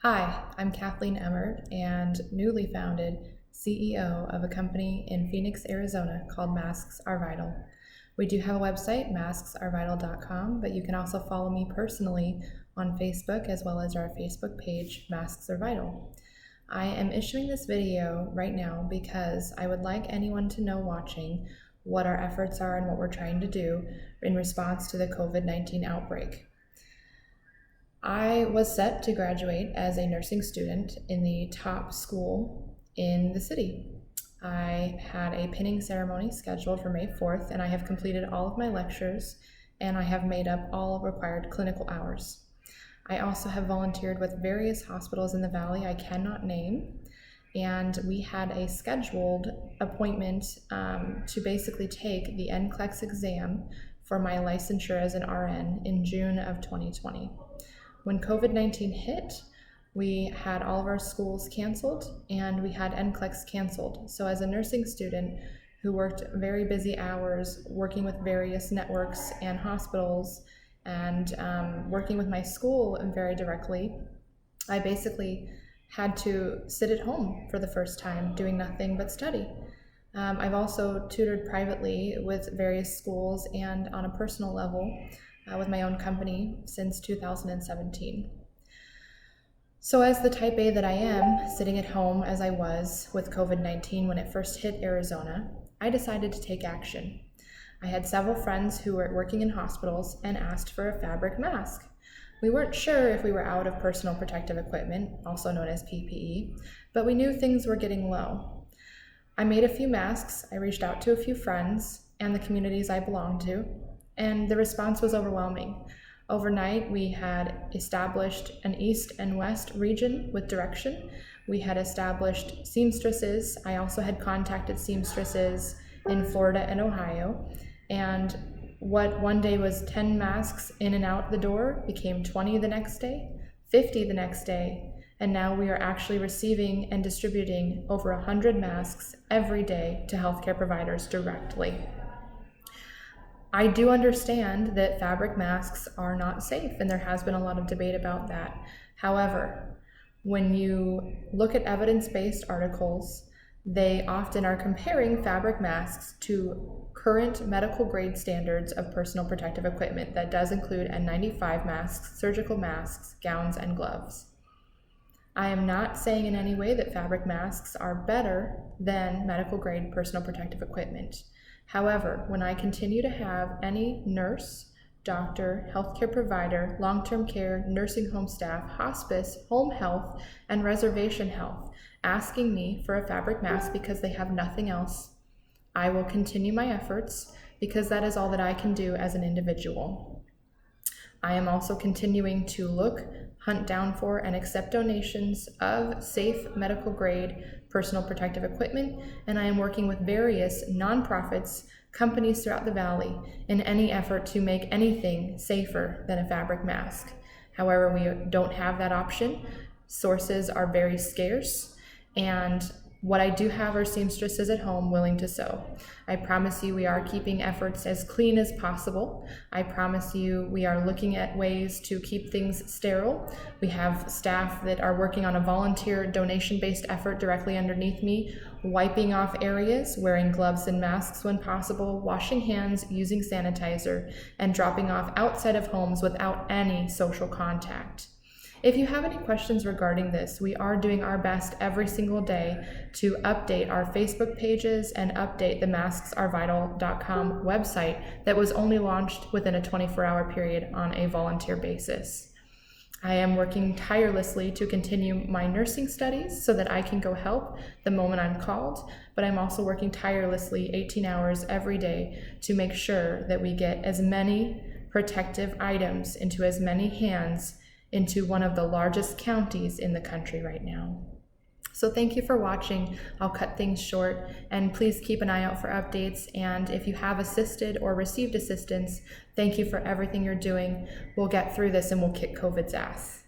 Hi, I'm Kathleen Emert and newly founded CEO of a company in Phoenix, Arizona called MasksAreVital. We do have a website, MasksAreVital.com, but you can also follow me personally on Facebook as well as our Facebook page, Masks Are Vital. I am issuing this video right now because I would like anyone to know watching what our efforts are and what we're trying to do in response to the COVID-19 outbreak. I was set to graduate as a nursing student in the top school in the city. I had a pinning ceremony scheduled for May 4th, and I have completed all of my lectures, and I have made up all required clinical hours. I also have volunteered with various hospitals in the Valley I cannot name, and we had a scheduled appointment to basically take the NCLEX exam for my licensure as an RN in June of 2020. When COVID-19 hit, we had all of our schools canceled and we had NCLEX canceled. So as a nursing student who worked very busy hours working with various networks and hospitals and working with my school very directly, I basically had to sit at home for the first time doing nothing but study. I've also tutored privately with various schools and on a personal level with my own company since 2017. So as the type A that I am, sitting at home as I was with COVID-19 when it first hit Arizona, I decided to take action. I had several friends who were working in hospitals and asked for a fabric mask. We weren't sure if we were out of personal protective equipment, also known as PPE, but we knew things were getting low. I made a few masks, I reached out to a few friends and the communities I belonged to, and the response was overwhelming. Overnight, we had established an East and West region with direction. We had established seamstresses. I also had contacted seamstresses in Florida and Ohio. And what one day was 10 masks in and out the door became 20 the next day, 50 the next day. And now we are actually receiving and distributing over 100 masks every day to healthcare providers directly. I do understand that fabric masks are not safe, and there has been a lot of debate about that. However, when you look at evidence-based articles, they often are comparing fabric masks to current medical grade standards of personal protective equipment that does include N95 masks, surgical masks, gowns, and gloves. I am not saying in any way that fabric masks are better than medical grade personal protective equipment. However, when I continue to have any nurse, doctor, healthcare provider, long-term care, nursing home staff, hospice, home health, and reservation health asking me for a fabric mask because they have nothing else, I will continue my efforts because that is all that I can do as an individual. I am also continuing to hunt down for, and accept donations of safe medical grade personal protective equipment, and I am working with various nonprofits, companies throughout the Valley in any effort to make anything safer than a fabric mask. However, we don't have that option. Sources are very scarce, and what I do have are seamstresses at home willing to sew. I promise you we are keeping efforts as clean as possible. I promise you we are looking at ways to keep things sterile. We have staff that are working on a volunteer donation-based effort directly underneath me, wiping off areas, wearing gloves and masks when possible, washing hands, using sanitizer, and dropping off outside of homes without any social contact. If you have any questions regarding this, we are doing our best every single day to update our Facebook pages and update the MasksAreVital.com website that was only launched within a 24-hour period on a volunteer basis. I am working tirelessly to continue my nursing studies so that I can go help the moment I'm called, but I'm also working tirelessly 18 hours every day to make sure that we get as many protective items into as many hands into one of the largest counties in the country right now. So thank you for watching. I'll cut things short, and please keep an eye out for updates. And if you have assisted or received assistance, thank you for everything you're doing. We'll get through this and we'll kick COVID's ass.